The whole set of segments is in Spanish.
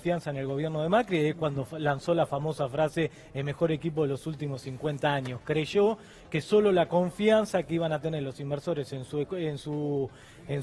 confianza en el gobierno de Macri es cuando lanzó la famosa frase el mejor equipo de los últimos 50 años. Creyó que solo la confianza que iban a tener los inversores en su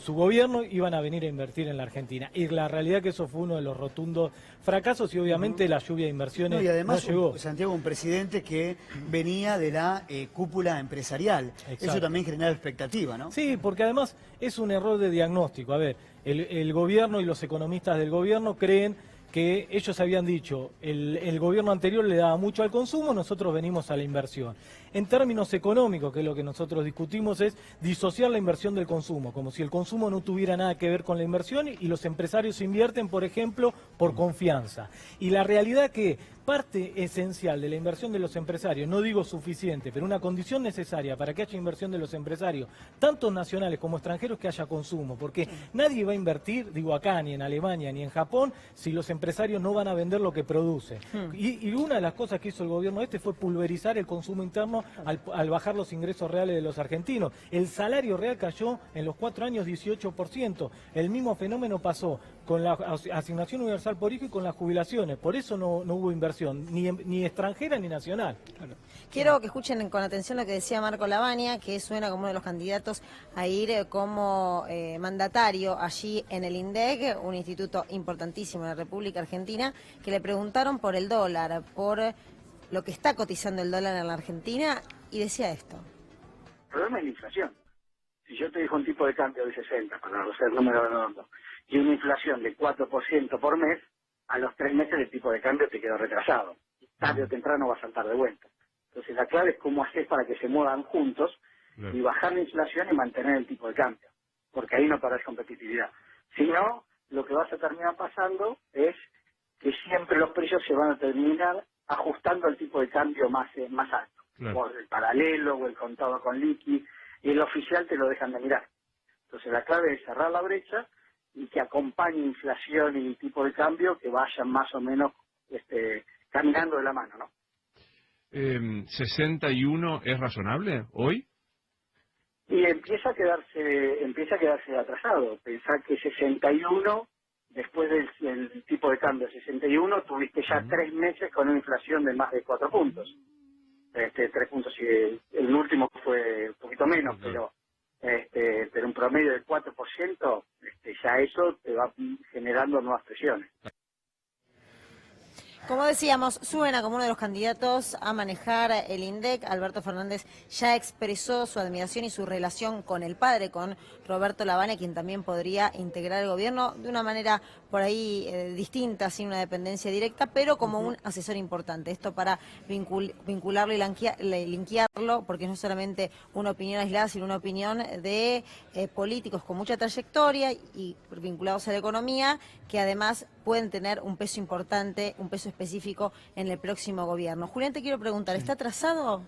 gobierno iban a venir a invertir en la Argentina. Y la realidad es que eso fue uno de los rotundos fracasos y obviamente la lluvia de inversiones y además, no llegó. Santiago, un presidente que venía de la cúpula empresarial. Exacto. Eso también generaba expectativa, ¿no? Sí, porque además es un error de diagnóstico. A ver, el gobierno y los economistas del gobierno creen que ellos habían dicho, el gobierno anterior le daba mucho al consumo, nosotros venimos a la inversión. En términos económicos, que es lo que nosotros discutimos, es disociar la inversión del consumo, como si el consumo no tuviera nada que ver con la inversión y los empresarios invierten, por ejemplo, por confianza. Y la realidad que parte esencial de la inversión de los empresarios, no digo suficiente, pero una condición necesaria para que haya inversión de los empresarios, tanto nacionales como extranjeros, que haya consumo, porque nadie va a invertir, digo acá, ni en Alemania, ni en Japón, si los empresarios no van a vender lo que producen. Y una de las cosas que hizo el gobierno fue pulverizar el consumo interno al bajar los ingresos reales de los argentinos. El salario real cayó en los 4 años 18%. El mismo fenómeno pasó con la asignación universal por hijo y con las jubilaciones. Por eso no hubo inversión, ni extranjera ni nacional. Claro. Quiero que escuchen con atención lo que decía Marco Lavagna, que suena como uno de los candidatos a ir como mandatario allí en el INDEC, un instituto importantísimo en la República Argentina, que le preguntaron por el dólar, por lo que está cotizando el dólar en la Argentina, y decía esto. El problema es la inflación. Si yo te digo un tipo de cambio de 60, para hacer número redondo, y una inflación de 4% por mes, a los 3 meses el tipo de cambio te quedó retrasado. Tarde o temprano va a saltar de vuelta. Entonces la clave es cómo hacer para que se muevan juntos y bajar la inflación y mantener el tipo de cambio, porque ahí no perdés competitividad. Si no, lo que vas a terminar pasando es que siempre los precios se van a terminar ajustando al tipo de cambio más alto, o el paralelo o el contado con liqui, y el oficial te lo dejan de mirar. Entonces la clave es cerrar la brecha y que acompañe inflación y tipo de cambio que vayan más o menos caminando de la mano, ¿no? 61 es razonable hoy. Y empieza a quedarse atrasado. Pensá que 61, después del tipo de cambio 61, tuviste ya 3 meses con una inflación de más de 4 puntos. 3 puntos, y el último fue un poquito menos, pero un promedio del 4%, ya eso te va generando nuevas presiones. Como decíamos, suena como uno de los candidatos a manejar el INDEC. Alberto Fernández ya expresó su admiración y su relación con el padre, con Roberto Lavagna, quien también podría integrar el gobierno de una manera por ahí distinta, sin una dependencia directa, pero como un asesor importante. Esto para vincularlo y linkearlo, porque no es solamente una opinión aislada, sino una opinión de políticos con mucha trayectoria y vinculados a la economía, que además pueden tener un peso importante, un peso específico en el próximo gobierno. Julián, te quiero preguntar, ¿está atrasado?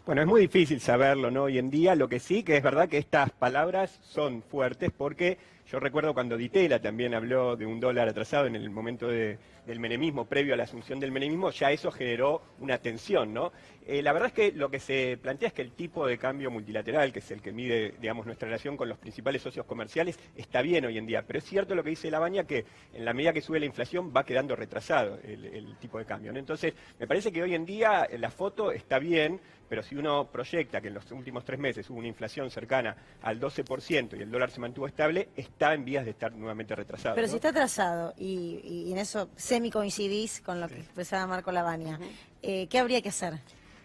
Bueno, es muy difícil saberlo, ¿no? Hoy en día, lo que sí que es verdad que estas palabras son fuertes, porque yo recuerdo cuando Di Tella también habló de un dólar atrasado en el momento del menemismo, previo a la asunción del menemismo, ya eso generó una tensión, ¿no? La verdad es que lo que se plantea es que el tipo de cambio multilateral, que es el que mide, digamos, nuestra relación con los principales socios comerciales, está bien hoy en día. Pero es cierto lo que dice Lavagna, que en la medida que sube la inflación va quedando retrasado el tipo de cambio, ¿no? Entonces, me parece que hoy en día la foto está bien, pero si uno proyecta que en los últimos 3 meses hubo una inflación cercana al 12% y el dólar se mantuvo estable, está en vías de estar nuevamente retrasado. Pero ¿no? si está atrasado, y en eso semi-coincidís con lo que expresaba Marco Lavagna, ¿qué habría que hacer?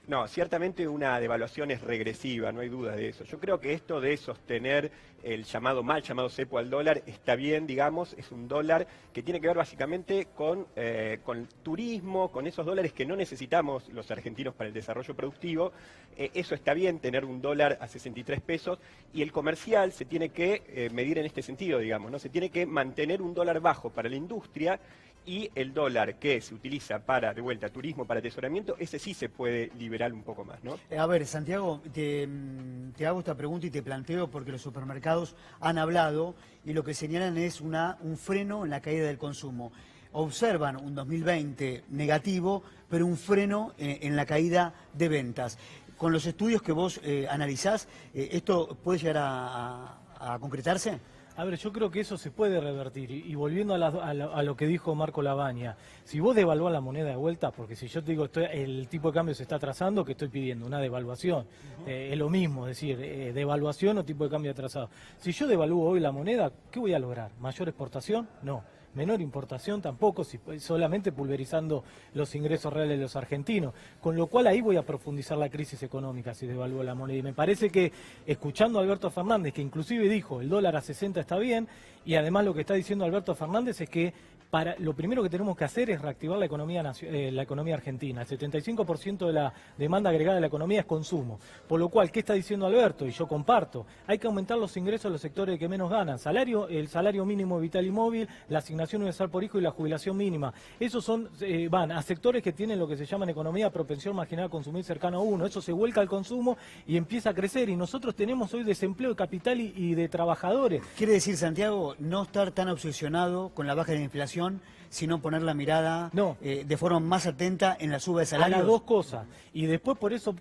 No, ciertamente una devaluación es regresiva, no hay duda de eso. Yo creo que esto de sostener el mal llamado cepo al dólar está bien, digamos, es un dólar que tiene que ver básicamente con turismo, con esos dólares que no necesitamos los argentinos para el desarrollo productivo. Eso está bien, tener un dólar a 63 pesos, y el comercial se tiene que medir en este sentido, digamos, ¿no? Se tiene que mantener un dólar bajo para la industria, y el dólar que se utiliza para, de vuelta, turismo, para atesoramiento, ese sí se puede liberar un poco más, ¿no? A ver, Santiago, te hago esta pregunta y te planteo porque los supermercados han hablado y lo que señalan es un freno en la caída del consumo. Observan un 2020 negativo, pero un freno en la caída de ventas. Con los estudios que vos analizás, ¿esto puede llegar a concretarse? A ver, yo creo que eso se puede revertir. Y volviendo a lo que dijo Marco Lavagna, si vos devaluás la moneda de vuelta, porque si yo te digo el tipo de cambio se está atrasando, que estoy pidiendo una devaluación, es lo mismo, es decir, devaluación o tipo de cambio atrasado. Si yo devalúo hoy la moneda, ¿qué voy a lograr? ¿Mayor exportación? No. Menor importación tampoco, solamente pulverizando los ingresos reales de los argentinos. Con lo cual ahí voy a profundizar la crisis económica si devalúo la moneda. Y me parece que, escuchando a Alberto Fernández, que inclusive dijo el dólar a 60 está bien, y además lo que está diciendo Alberto Fernández es que lo primero que tenemos que hacer es reactivar la economía argentina. El 75% de la demanda agregada de la economía es consumo. Por lo cual, ¿qué está diciendo Alberto? Y yo comparto, hay que aumentar los ingresos de los sectores que menos ganan. El salario mínimo vital y móvil, la asignación universal por hijo y la jubilación mínima. Esos van a sectores que tienen lo que se llama en economía propensión marginal a consumir cercano a 1. Eso se vuelca al consumo y empieza a crecer. Y nosotros tenemos hoy desempleo de capital y de trabajadores. Quiere decir, Santiago, no estar tan obsesionado con la baja de la inflación, sino poner la mirada de forma más atenta en la suba de salarios. A las dos cosas. Y después por eso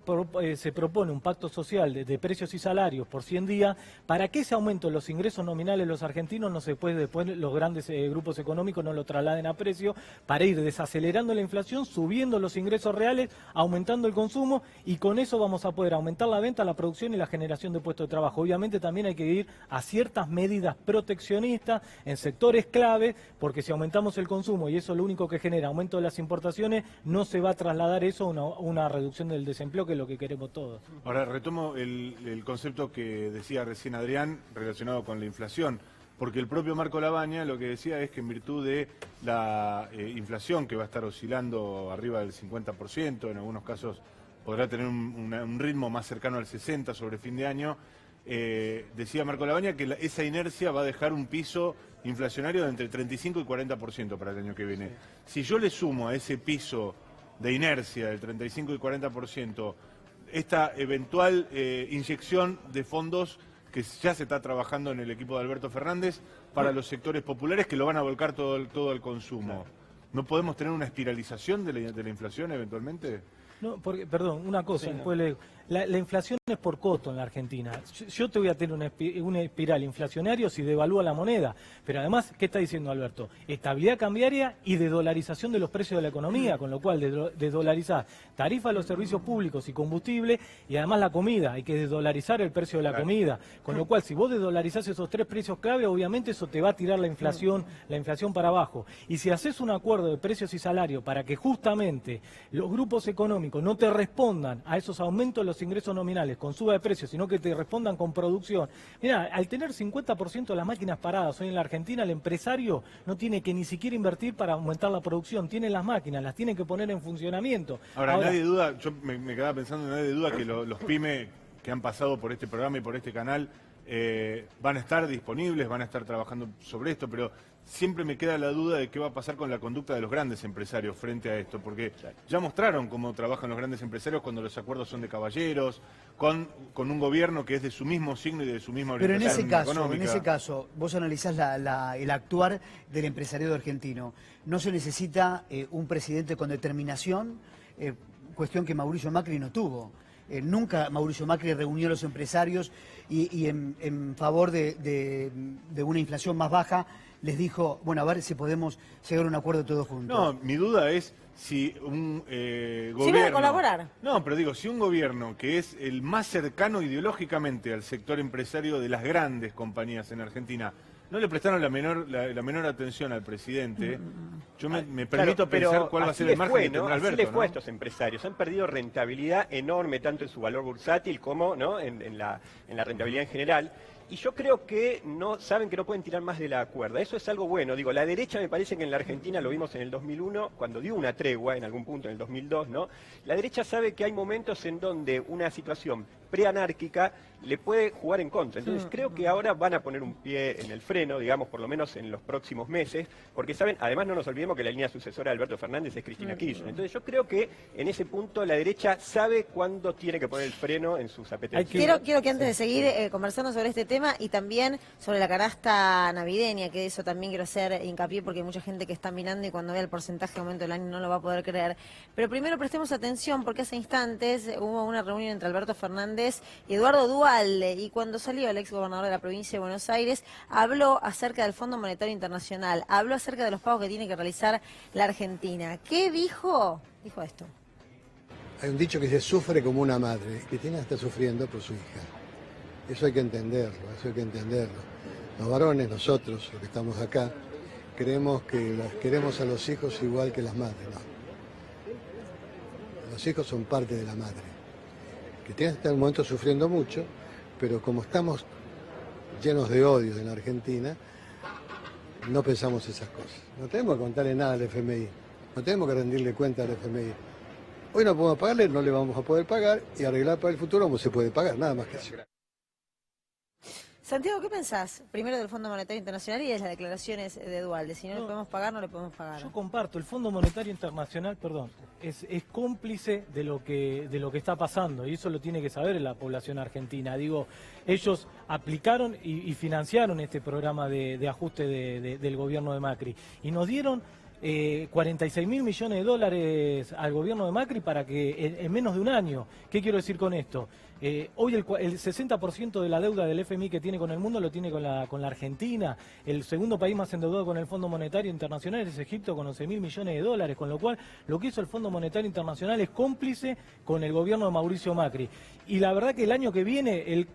se propone un pacto social de precios y salarios por 100 días, para que ese aumento de los ingresos nominales de los argentinos no se puede, después los grandes grupos económicos no lo trasladen a precio, para ir desacelerando la inflación, subiendo los ingresos reales, aumentando el consumo, y con eso vamos a poder aumentar la venta, la producción y la generación de puestos de trabajo. Obviamente también hay que ir a ciertas medidas proteccionistas en sectores clave, porque si aumentamos el consumo y eso es lo único que genera aumento de las importaciones, no se va a trasladar eso a una reducción del desempleo, que es lo que queremos todos. Ahora retomo el concepto que decía recién Adrián relacionado con la inflación, porque el propio Marco Lavagna lo que decía es que en virtud de la inflación, que va a estar oscilando arriba del 50%, en algunos casos podrá tener un ritmo más cercano al 60% sobre fin de año, decía Marco Lavagna que esa inercia va a dejar un piso inflacionario de entre 35 y 40% para el año que viene. Si yo le sumo a ese piso de inercia del 35 y 40% esta eventual inyección de fondos que ya se está trabajando en el equipo de Alberto Fernández para los sectores populares, que lo van a volcar todo al consumo, ¿no podemos tener una espiralización de la inflación eventualmente? No, porque, perdón, una cosa, Sí, después la inflación es por costo en la Argentina. Yo te voy a tener una espiral inflacionaria si devalúa la moneda, pero además, ¿qué está diciendo Alberto? Estabilidad cambiaria y de dolarización de los precios de la economía, con lo cual de dolarizar tarifa a los servicios públicos y combustible, y además la comida, hay que desdolarizar el precio de la comida, con lo cual si vos desdolarizás esos tres precios clave, obviamente eso te va a tirar la inflación para abajo. Y si haces un acuerdo de precios y salarios para que justamente los grupos económicos no te respondan a esos aumentos de los ingresos nominales con suba de precios, sino que te respondan con producción. Mira, al tener 50% de las máquinas paradas hoy en la Argentina, el empresario no tiene que ni siquiera invertir para aumentar la producción, tiene las máquinas, las tiene que poner en funcionamiento. Ahora nadie duda, yo me quedaba pensando, nadie duda que los pymes que han pasado por este programa y por este canal van a estar disponibles, van a estar trabajando sobre esto, pero siempre me queda la duda de qué va a pasar con la conducta de los grandes empresarios frente a esto, porque ya mostraron cómo trabajan los grandes empresarios cuando los acuerdos son de caballeros, con un gobierno que es de su mismo signo y de su misma orientación económica. Pero en ese caso, vos analizás el actuar del empresariado argentino. ¿No se necesita un presidente con determinación? Cuestión que Mauricio Macri no tuvo. Nunca Mauricio Macri reunió a los empresarios y en favor de una inflación más baja les dijo, bueno, a ver si podemos llegar a un acuerdo todos juntos. No, mi duda es si un gobierno... Si van a colaborar. No, pero digo, si un gobierno que es el más cercano ideológicamente al sector empresario de las grandes compañías en Argentina, no le prestaron la menor atención al presidente, yo me permito pensar cuál va a ser el margen que tendrá Alberto, así les fue a ¿no? estos empresarios. Han perdido rentabilidad enorme, tanto en su valor bursátil como en la rentabilidad en general. Y yo creo que no saben que no pueden tirar más de la cuerda. Eso es algo bueno. Digo, la derecha me parece que en la Argentina, lo vimos en el 2001, cuando dio una tregua en algún punto en el 2002, ¿no? La derecha sabe que hay momentos en donde una situación preanárquica le puede jugar en contra. Entonces creo que ahora van a poner un pie en el freno, digamos, por lo menos en los próximos meses, porque saben, además no nos olvidemos que la línea sucesora de Alberto Fernández es Cristina Kirchner. Entonces yo creo que en ese punto la derecha sabe cuándo tiene que poner el freno en sus apetencias. Quiero que antes de seguir conversando sobre este tema y también sobre la canasta navideña, que eso también quiero hacer hincapié porque hay mucha gente que está mirando y cuando vea el porcentaje de aumento del año no lo va a poder creer. Pero primero prestemos atención porque hace instantes hubo una reunión entre Alberto Fernández Fernández, Eduardo Duhalde, y cuando salió el ex gobernador de la provincia de Buenos Aires, habló acerca del Fondo Monetario Internacional, habló acerca de los pagos que tiene que realizar la Argentina. ¿Qué dijo? Dijo esto. Hay un dicho que se sufre como una madre. Cristina está sufriendo por su hija. Eso hay que entenderlo, eso hay que entenderlo. Los varones, nosotros, los que estamos acá, creemos que queremos a los hijos igual que las madres, no. Los hijos son parte de la madre. Cristina está en el momento sufriendo mucho, pero como estamos llenos de odio en la Argentina, no pensamos esas cosas. No tenemos que contarle nada al FMI, no tenemos que rendirle cuenta al FMI. Hoy no podemos pagarle, no le vamos a poder pagar y arreglar para el futuro como se puede pagar, nada más que eso. Santiago, ¿qué pensás? Primero del Fondo Monetario Internacional y de las declaraciones de Duhalde. Si no le podemos pagar, no le podemos pagar. Yo comparto, el Fondo Monetario Internacional, es cómplice de lo que está pasando, y eso lo tiene que saber la población argentina. Digo, ellos aplicaron y financiaron este programa de ajuste del gobierno de Macri, y nos dieron 46.000 millones de dólares al gobierno de Macri para que en menos de un año. ¿Qué quiero decir con esto? Hoy el 60% de la deuda del FMI que tiene con el mundo lo tiene con la Argentina. El segundo país más endeudado con el Fondo Monetario Internacional es Egipto, con 11.000 millones de dólares, con lo cual lo que hizo el Fondo Monetario Internacional es cómplice con el gobierno de Mauricio Macri. Y la verdad que el año que viene el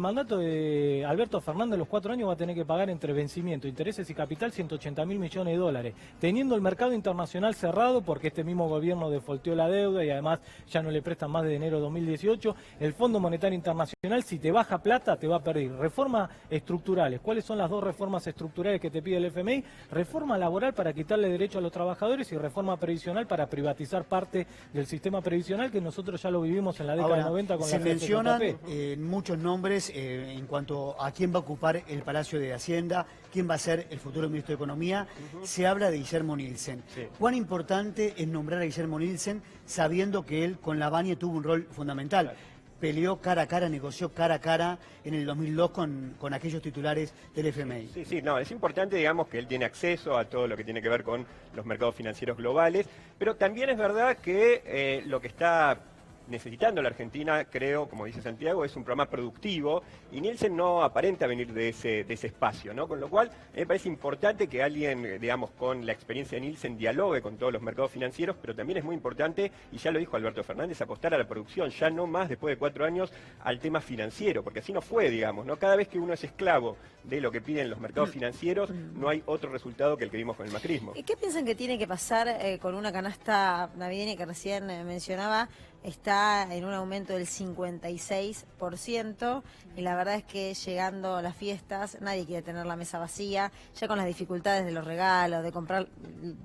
mandato de Alberto Fernández, los 4 años, va a tener que pagar entre vencimiento, intereses y capital 180.000 millones de dólares, teniendo el mercado internacional cerrado porque este mismo gobierno defaulteó la deuda y además ya no le prestan más de enero de 2018. El Fondo Monetario Internacional, si te baja plata, te va a perder. Reformas estructurales. ¿Cuáles son las 2 reformas estructurales que te pide el FMI? Reforma laboral para quitarle derecho a los trabajadores y reforma previsional para privatizar parte del sistema previsional, que nosotros ya lo vivimos en la década de 90 con la FCJP. Se mencionan FCJP. Muchos nombres en cuanto a quién va a ocupar el Palacio de Hacienda, quién va a ser el futuro ministro de Economía. Se habla de Guillermo Nielsen. Sí. ¿Cuán importante es nombrar a Guillermo Nielsen sabiendo que él con Lavagna tuvo un rol fundamental? Claro. Peleó cara a cara, negoció cara a cara en el 2002 con aquellos titulares del FMI. Sí, no, es importante, digamos, que él tiene acceso a todo lo que tiene que ver con los mercados financieros globales, pero también es verdad que lo que está necesitando la Argentina, creo, como dice Santiago, es un programa productivo, y Nielsen no aparenta venir de ese espacio, ¿no? Con lo cual, me parece importante que alguien, digamos, con la experiencia de Nielsen dialogue con todos los mercados financieros, pero también es muy importante, y ya lo dijo Alberto Fernández, apostar a la producción, ya no más después de 4 años al tema financiero, porque así no fue, digamos, ¿no? Cada vez que uno es esclavo de lo que piden los mercados financieros, no hay otro resultado que el que vimos con el macrismo. ¿Y qué piensan que tiene que pasar con una canasta navideña que recién mencionaba? Está en un aumento del 56%, y la verdad es que llegando las fiestas nadie quiere tener la mesa vacía, ya con las dificultades de los regalos, de comprar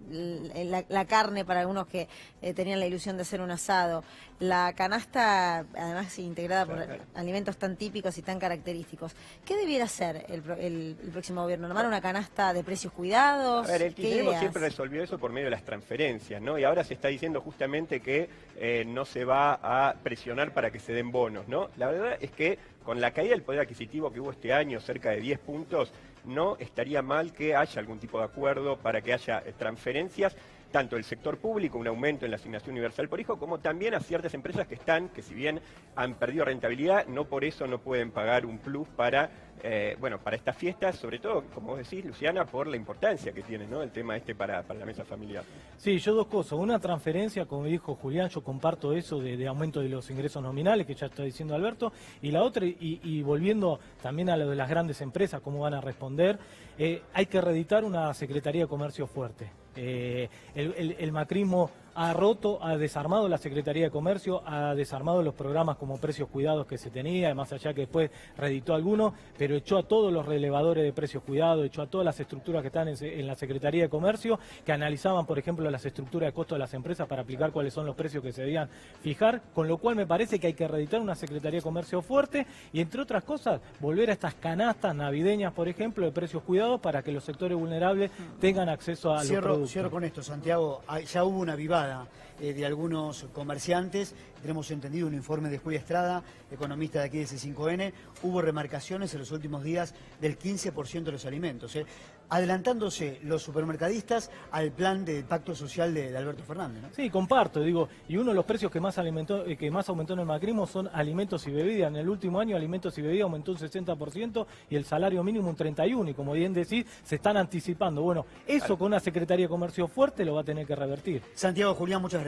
la carne para algunos que tenían la ilusión de hacer un asado. La canasta, además integrada por alimentos tan típicos y tan característicos. ¿Qué debiera hacer el próximo gobierno? ¿Armar una canasta de precios cuidados? A ver, el kirchnerismo siempre resolvió eso por medio de las transferencias, ¿no? Y ahora se está diciendo justamente que no se va a presionar para que se den bonos, ¿no? La verdad es que con la caída del poder adquisitivo que hubo este año, cerca de 10 puntos, no estaría mal que haya algún tipo de acuerdo para que haya transferencias, tanto del sector público, un aumento en la asignación universal por hijo, como también a ciertas empresas que si bien han perdido rentabilidad, no por eso no pueden pagar un plus para estas fiestas, sobre todo, como vos decís, Luciana, por la importancia que tiene, ¿no?, el tema para la mesa familiar. Sí, yo 2 cosas. Una, transferencia, como dijo Julián, yo comparto eso de aumento de los ingresos nominales, que ya está diciendo Alberto, y la otra, y volviendo también a lo de las grandes empresas, cómo van a responder, hay que reeditar una Secretaría de Comercio fuerte. El macrismo ha desarmado la Secretaría de Comercio, ha desarmado los programas como Precios Cuidados que se tenía, más allá que después reeditó algunos, pero echó a todos los relevadores de Precios Cuidados, echó a todas las estructuras que están en la Secretaría de Comercio, que analizaban, por ejemplo, las estructuras de costo de las empresas para aplicar cuáles son los precios que se debían fijar, con lo cual me parece que hay que reeditar una Secretaría de Comercio fuerte y, entre otras cosas, volver a estas canastas navideñas, por ejemplo, de Precios Cuidados, para que los sectores vulnerables tengan acceso a los productos. Cierro con esto, Santiago. Ya hubo una avivada de algunos comerciantes. Tenemos entendido un informe de Julia Estrada, economista de aquí de C5N. Hubo remarcaciones en los últimos días del 15% de los alimentos. adelantándose los supermercadistas al plan de pacto social de Alberto Fernández, ¿no? Sí, comparto, digo, y uno de los precios que más aumentó en el macrismo son alimentos y bebidas. En el último año alimentos y bebidas aumentó un 60% y el salario mínimo un 31%, y como bien decís, se están anticipando. Bueno, eso con una Secretaría de Comercio fuerte lo va a tener que revertir. Santiago, Julián, muchas gracias.